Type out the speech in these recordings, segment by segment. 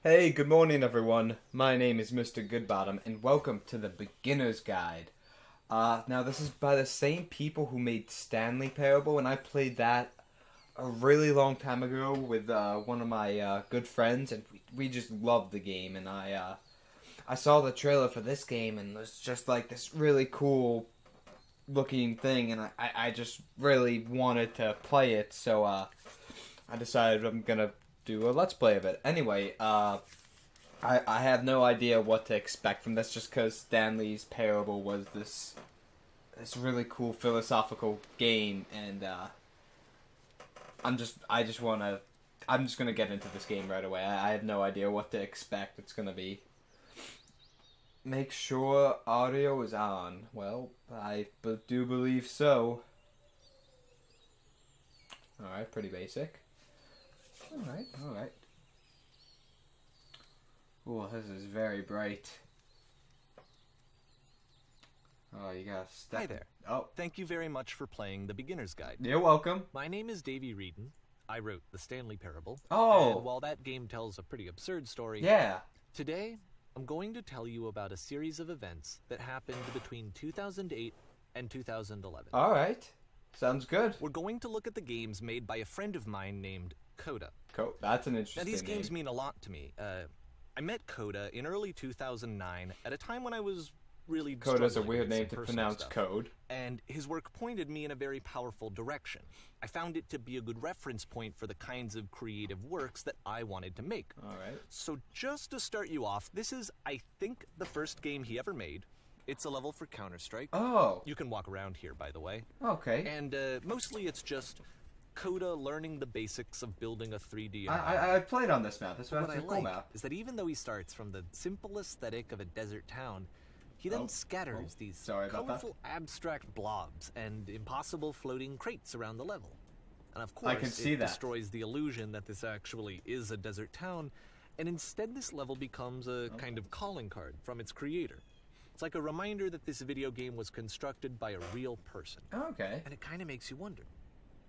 Hey, good morning everyone. My name is Mr. Goodbottom and welcome to the Beginner's Guide. Now this is by the same people who made Stanley Parable, and I played that a really long time ago with one of my good friends, and we just loved the game. And I saw the trailer for this game, and it was just like this really cool looking thing, and I just really wanted to play it, so I decided I'm gonna do a let's play of it. Anyway, I have no idea what to expect from this, just because Stanley's Parable was this really cool philosophical game, and I'm just gonna get into this game right away. I have no idea what to expect. It's gonna be make sure audio is on. Well, I do believe so. Alright, pretty basic. Alright. Oh, this is very bright. Oh, you gotta step. Hi there. Oh. Thank you very much for playing The Beginner's Guide. You're welcome. My name is Davey Reedon. I wrote The Stanley Parable. Oh. And while that game tells a pretty absurd story, Yeah. today I'm going to tell you about a series of events that happened between 2008 and 2011. Alright. Sounds good. We're going to look at the games made by a friend of mine named Coda. That's an interesting Now, these games name. mean a lot to me. I met Coda in early 2009 at a time when I was really Coda's a struggling weird with name some to personal pronounce stuff. code. And his work pointed me in a very powerful direction. I found it to be a good reference point for the kinds of creative works that I wanted to make. Alright. So just to start you off, this is, I think, the first game he ever made. It's a level for Counter-Strike. Oh. You can walk around here, by the way. Okay. And mostly it's just Coda learning the basics of building a 3D I played on this map. This what map's I a cool like map. is that even though he starts from the simple aesthetic of a desert town, he then scatters these sorry about that. colorful abstract blobs and impossible floating crates around the level. And of course, I can see it that. destroys the illusion that this actually is a desert town, and instead this level becomes a kind of calling card from its creator. It's like a reminder that this video game was constructed by a real person. Okay. And it kind of makes you wonder,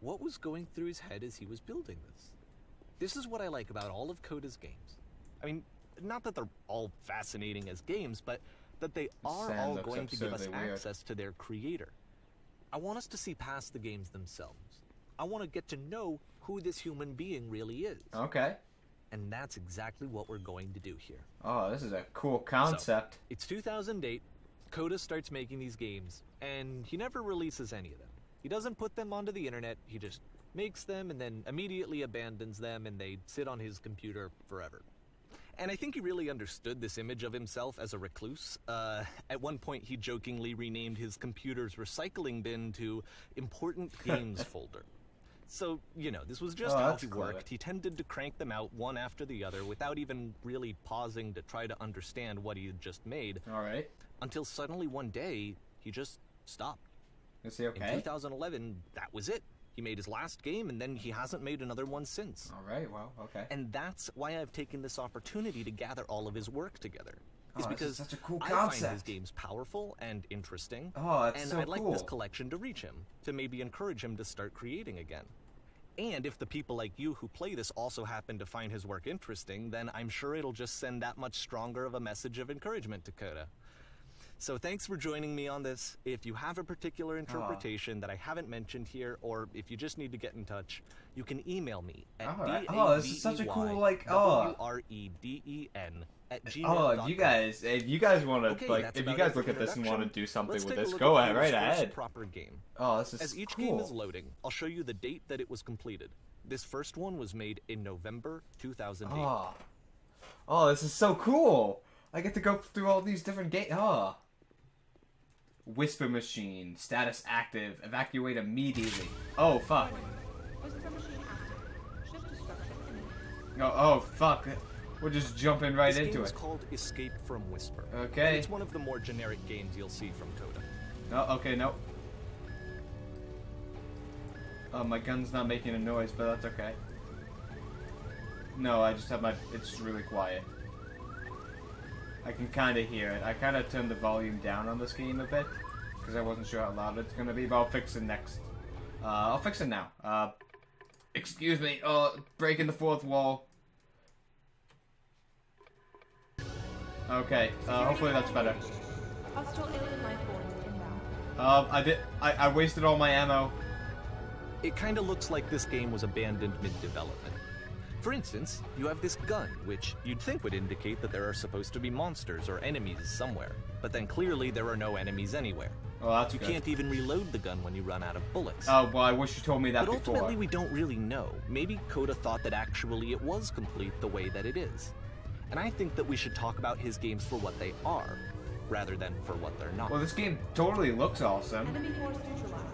what was going through his head as he was building this? This is what I like about all of Coda's games. I mean, not that they're all fascinating as games, but that they are Sand all looks going to give us absurdly weird. access to their creator. I want us to see past the games themselves. I want to get to know who this human being really is. Okay. And that's exactly what we're going to do here. Oh, this is a cool concept. So, it's 2008. Coda starts making these games, and he never releases any of them. He doesn't put them onto the internet. He just makes them and then immediately abandons them, and they sit on his computer forever. And I think he really understood this image of himself as a recluse. At one point, he jokingly renamed his computer's recycling bin to Important Games Folder. So, you know, this was just how that's he clever. worked. He tended to crank them out one after the other without even really pausing to try to understand what he had just made. Alright. Until suddenly one day, he just stopped. Is he In okay? 2011, that was it. He made his last game, and then he hasn't made another one since. Alright, well, okay. And that's why I've taken this opportunity to gather all of his work together. Is Oh, this because is such a cool I find his concept. games powerful and interesting. Oh, that's and so I'd like this cool. collection to reach him, to maybe encourage him to start creating again. And if the people like you who play this also happen to find his work interesting, then I'm sure it'll just send that much stronger of a message of encouragement to Coda. So thanks for joining me on this. If you have a particular interpretation that I haven't mentioned here, or if you just need to get in touch, you can email me at Alright. Oh, this is such a cool, like, oh. WREDEN@gmail.com. Oh, if you guys want to, Okay, like, that's if you about guys it for look at this and want to introduction. do something Let's with take a this, look go at ahead, right Coda's first ahead. proper game. Oh, this is As each cool. game is loading, I'll show you the date that it was completed. This first one was made in November 2008. Oh, this is so cool. I get to go through all these different games. Oh. Whisper machine, status active, evacuate immediately. Oh, fuck. Whisper machine active. Shift destruction imminent. Oh, fuck. We're just jumping right This into game is it. called Escape from Whisper. Okay. And it's one of the more generic games you'll see from Coda. No, okay, no. Oh, my gun's not making a noise, but that's okay. No, I just have my... It's really quiet. I can kind of hear it. I kind of turned the volume down on this game a bit, because I wasn't sure how loud it's going to be, but I'll fix it next. I'll fix it now. Excuse me. Breaking the fourth wall. Okay, hopefully that's better. Hostile alien life forms inbound. I wasted all my ammo. It kinda looks like this game was abandoned mid-development. For instance, you have this gun, which you'd think would indicate that there are supposed to be monsters or enemies somewhere, but then clearly there are no enemies anywhere. Oh, that's You good. can't even reload the gun when you run out of bullets. Oh, well, I wish you told me that But before. ultimately, we don't really know. Maybe Coda thought that actually it was complete the way that it is. And I think that we should talk about his games for what they are, rather than for what they're not. Well, this game totally looks awesome. Enemy force neutralized.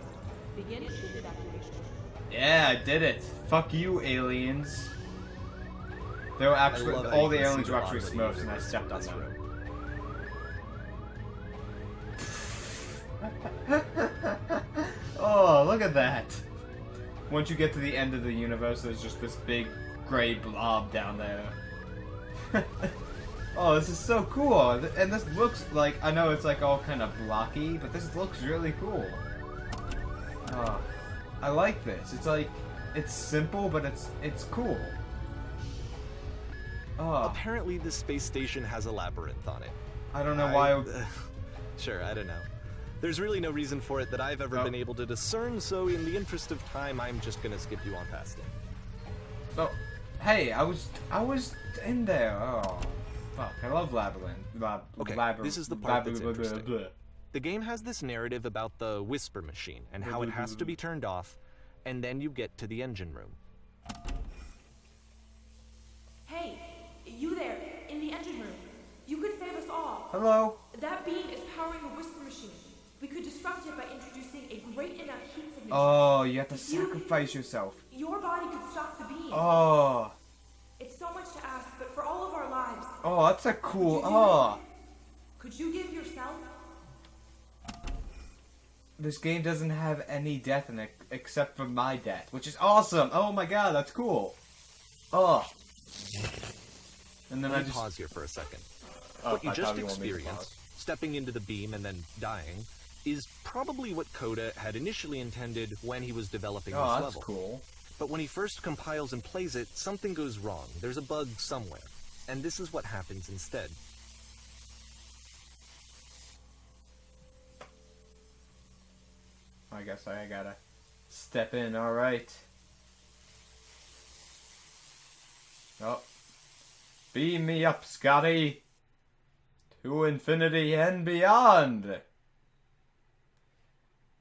Begin ship evacuation. Yeah, I did it. Fuck you, aliens. They were actually, I love how all you the can aliens see were the actually lot of smokes the and I universe stepped on this them. road. Oh, look at that. Once you get to the end of the universe, there's just this big gray blob down there. Oh, this is so cool. And this looks like, I know it's like all kind of blocky, but this looks really cool. Oh, I like this. It's like, it's simple, but it's cool. Oh, Apparently, this space station has a labyrinth on it. I don't know why. Sure, I don't know. There's really no reason for it that I've ever Oh. been able to discern, so in the interest of time, I'm just gonna skip you on past it. Oh, hey, I was in there. Oh, fuck! I love Labyrinth. Okay, this is the part that's interesting. The game has this narrative about the whisper machine and how it has to be turned off, and then you get to the engine room. Hey, you there, in the engine room. You could save us all. Hello. That beam is powering the whisper machine. We could disrupt it by introducing a great enough heat signature. Oh, you have to If you- sacrifice yourself. Your body could stop the beam. Oh, It's so much to ask, but for all of our lives, oh, that's a cool. Could you do Oh, could you give yourself? this game doesn't have any death in it except for my death, which is awesome. Oh my god, that's cool. Oh. And then Let I me just pause here for a second. Oh, What you I just thought you wanted me to experienced, stepping into the beam and then dying, is probably what Coda had initially intended when he was developing Oh, this that's level. cool. But when he first compiles and plays it, something goes wrong. There's a bug somewhere. And this is what happens instead. I guess I gotta step in. All right. Oh, beam me up, Scotty. To infinity and beyond.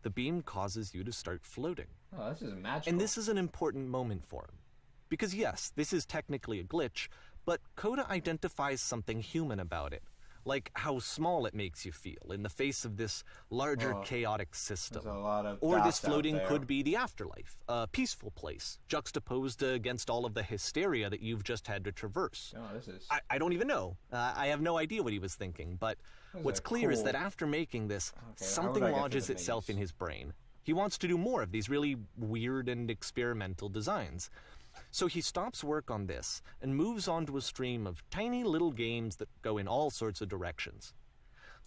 The beam causes you to start floating. Oh, this is magical. And this is an important moment for him. Because yes, this is technically a glitch, but Coda identifies something human about it. Like how small it makes you feel in the face of this larger Oh, chaotic system. There's a lot of Or this dots out floating there. could be the afterlife, a peaceful place, juxtaposed against all of the hysteria that you've just had to traverse. Oh, this is. I don't even know. I have no idea what he was thinking, but Those what's are clear is cool. that after making this, how something would I get to lodges the itself in menus? his brain. He wants to do more of these really weird and experimental designs. So he stops work on this and moves on to a stream of tiny little games that go in all sorts of directions.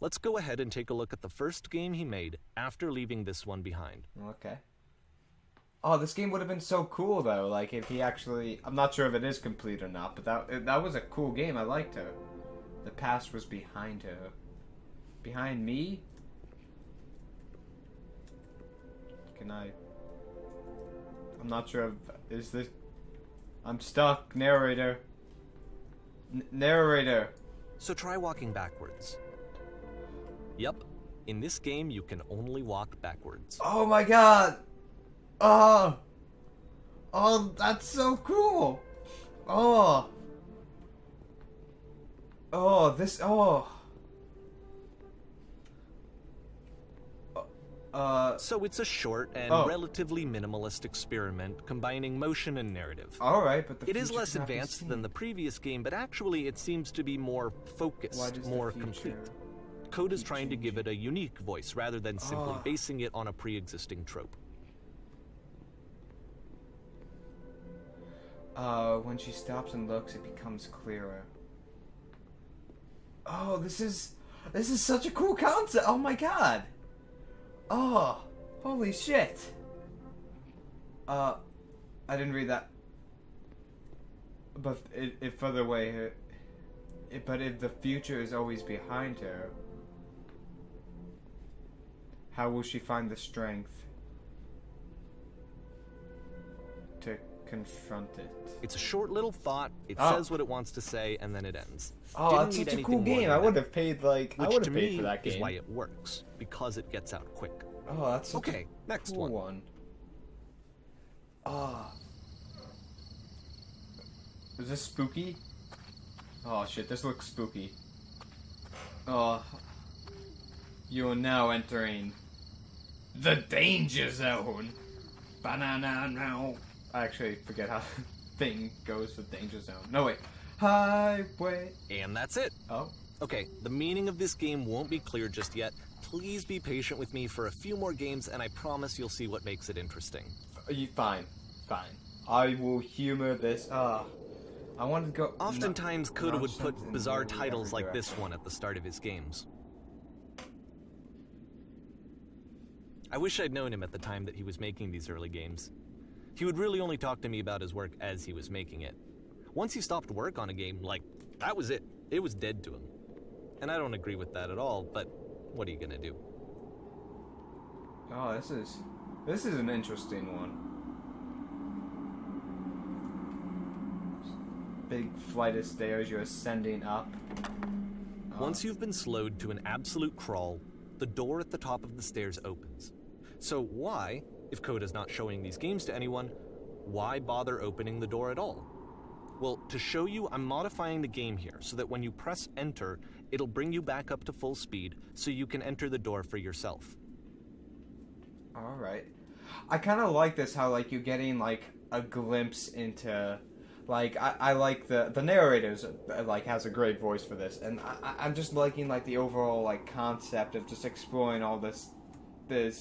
Let's go ahead and take a look at the first game he made after leaving this one behind. Okay. Oh, this game would have been so cool though. Like if he actually, I'm not sure if it is complete or not, but that was a cool game. I liked her. The past was behind her. Behind me? Can I? I'm not sure if is this. I'm stuck. Narrator. Narrator. So try walking backwards. Yep, in this game you can only walk backwards. Oh my god! Oh! Oh, that's so cool! Oh! Oh, this, oh! So it's a short and Oh. relatively minimalist experiment combining motion and narrative. Alright, but the It is future less cannot be advanced seen. than the previous game, but actually it seems to be more Why focused, does the more future complete. Code is trying to give it a unique voice rather than simply Oh. basing it on a pre-existing trope. When she stops and looks, it becomes clearer. Oh, this is such a cool concept! Oh my god! Oh, holy shit! I didn't read that. But it further away, But if the future is always behind her, how will she find the strength to confront it? It's a short little thought. It Oh. says what it wants to say, and then it ends. Oh, Didn't that's need such a anything cool more game. than I that. would have paid like I Which would to have paid me for that game. is why it works, because it gets out quick. Oh, that's such Okay, a next cool one. one. Ah. Is this spooky? Oh shit, this looks spooky. Oh. You are now entering the danger zone. Banana now. I actually forget how the thing goes for danger zone. No wait. Highway. And that's it. Oh. Okay, the meaning of this game won't be clear just yet. Please be patient with me for a few more games, and I promise you'll see what makes it interesting. Fine. I will humor this. I wanted to go. Oftentimes, Coda would put nonsense in bizarre literally titles every like this direction. one at the start of his games. I wish I'd known him at the time that he was making these early games. He would really only talk to me about his work as he was making it. Once he stopped work on a game, like, that was it. It was dead to him. And I don't agree with that at all, but what are you gonna do? Oh, this is an interesting one. Big flight of stairs you're ascending up. Once you've been slowed to an absolute crawl, the door at the top of the stairs opens. So why, if Coda's not showing these games to anyone, why bother opening the door at all? Well, to show you, I'm modifying the game here so that when you press enter, it'll bring you back up to full speed so you can enter the door for yourself. Alright. I kind of like this, how, like, you're getting, like, a glimpse into... Like, I like the narrators, like, has a great voice for this. And I'm just liking, like, the overall, like, concept of just exploring all this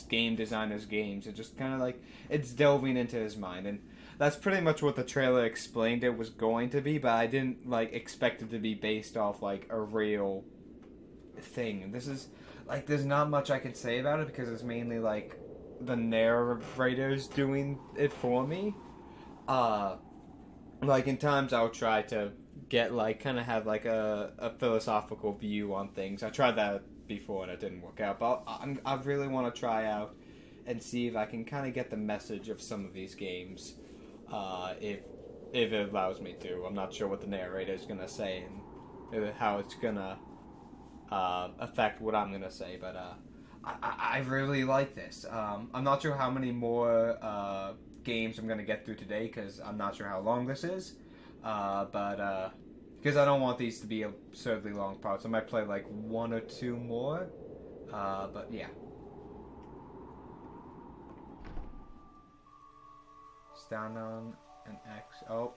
game designer's games. It just kind of, like, it's delving into his mind. And that's pretty much what the trailer explained it was going to be, but I didn't, like, expect it to be based off, like, a real thing. And this is, like, there's not much I can say about it because it's mainly, like, the narrators doing it for me. Like, in times I'll try to get, like, kind of have, like, a philosophical view on things. I tried that before and it didn't work out, but I really want to try out and see if I can kind of get the message of some of these games, if it allows me to. I'm not sure what the narrator is going to say and how it's going to affect what I'm going to say, but I really like this. I'm not sure how many more games I'm going to get through today because I'm not sure how long this is, but because I don't want these to be absurdly long parts. I might play like one or two more, but yeah. Stand on an X. Oh,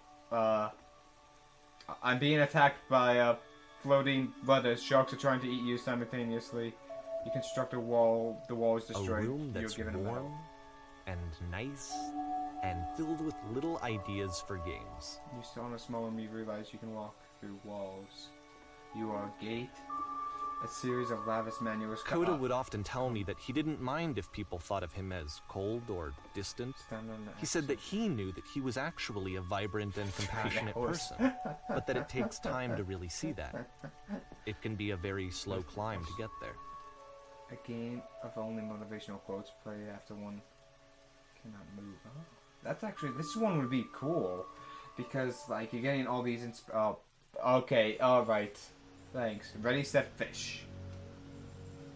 I'm being attacked by floating letters. Sharks are trying to eat you simultaneously. You construct a wall. The wall is destroyed. A room You're that's given a medal. warm and nice and filled with little ideas for games. You still on a small and you realize you can walk through walls. You are a gate. A series of lavish manuals. Coda would often tell me that he didn't mind if people thought of him as cold or distant. Stand on the He said that he knew that he was actually a vibrant and compassionate horse. person, but that it takes time to really see that. It can be a very slow climb to get there. A game of only motivational quotes play after one cannot move. Oh, that's actually, this one would be cool because like you're getting all these. Oh, okay, all right. Thanks. Ready, set, fish.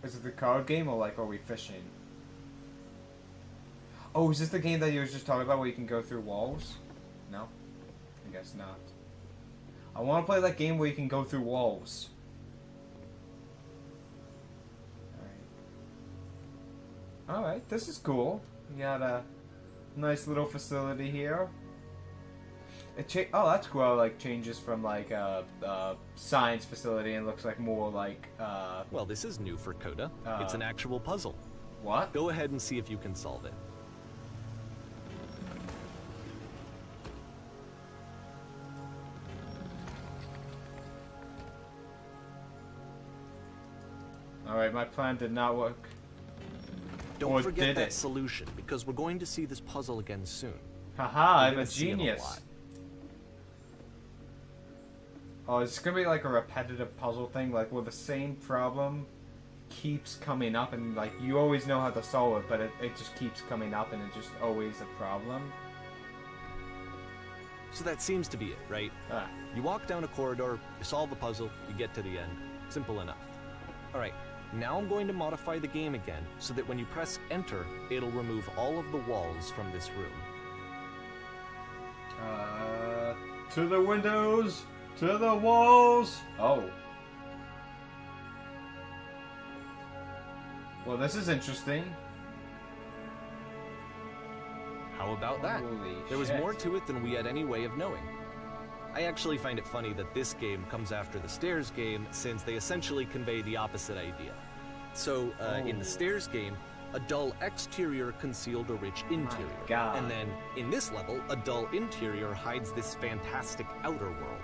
Is it the card game or like are we fishing? Oh, is this the game that you were just talking about where you can go through walls? No, I guess not. I want to play that game where you can go through walls. Alright, this is cool. You got a nice little facility here. Oh, that's cool. How, like, changes from, like, science facility and looks like more like, Well, this is new for Coda. It's an actual puzzle. What? Go ahead and see if you can solve it. Alright, my plan did not work. Don't Or forget did that it? solution, because we're going to see this puzzle again soon. Haha, I'm You're a gonna see it genius. lot. Oh, it's gonna be like a repetitive puzzle thing, like where the same problem keeps coming up, and like you always know how to solve it, but it just keeps coming up, and it's just always a problem. So that seems to be it, right? You walk down a corridor, you solve the puzzle, you get to the end. Simple enough. Alright, now I'm going to modify the game again, so that when you press enter, it'll remove all of the walls from this room. To the windows! To the walls! Oh. Well, this is interesting. How about that? Holy There was shit. more to it than we had any way of knowing. I actually find it funny that this game comes after the Stairs game, since they essentially convey the opposite idea. So, in the Stairs game, a dull exterior concealed a rich interior. God. And then, in this level, a dull interior hides this fantastic outer world.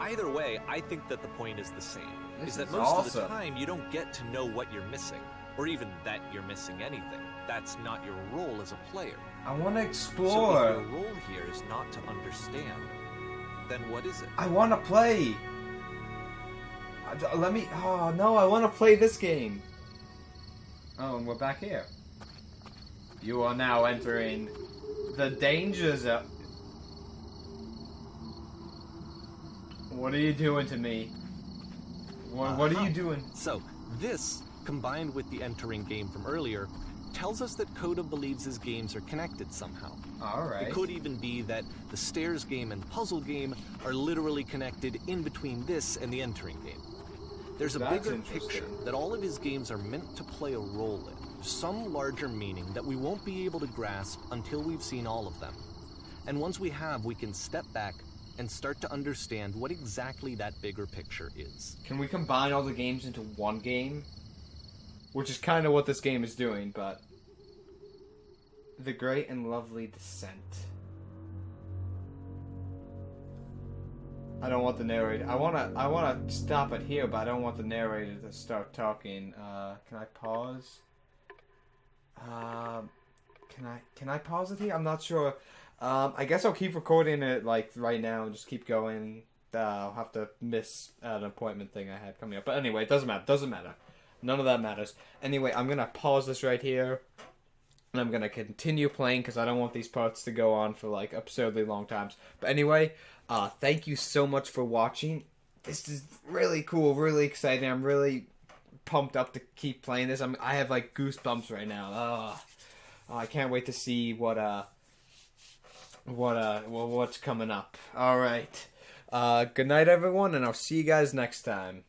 Either way, I think that the point is the same. This Is that is most of the awesome. time, you don't get to know what you're missing. Or even that you're missing anything. That's not your role as a player. I want to So explore. if your role here is not to understand, then what is it? I want to play. Let me. Oh no! I want to play this game. Oh, and we're back here. You are now entering the danger zone. What are you doing to me? What are you doing? So, this, combined with the entering game from earlier, tells us that Coda believes his games are connected somehow. Alright. It could even be that the Stairs game and Puzzle game are literally connected in between this and the entering game. There's a That's bigger interesting. picture that all of his games are meant to play a role in, some larger meaning that we won't be able to grasp until we've seen all of them. And once we have, we can step back and start to understand what exactly that bigger picture is. Can we combine all the games into one game? Which is kind of what this game is doing, but... The Great and Lovely Descent. I don't want the narrator... I wanna stop it here, but I don't want the narrator to start talking. Can I pause? Can I pause it here? I'm not sure. I guess I'll keep recording it, like, right now and just keep going. I'll have to miss an appointment thing I had coming up. But anyway, it doesn't matter. None of that matters. Anyway, I'm going to pause this right here. And I'm going to continue playing because I don't want these parts to go on for, like, absurdly long times. But anyway, thank you so much for watching. This is really cool, really exciting. I'm really pumped up to keep playing this. I have, like, goosebumps right now. I can't wait to see what's coming up. Alright. Good night, everyone, and I'll see you guys next time.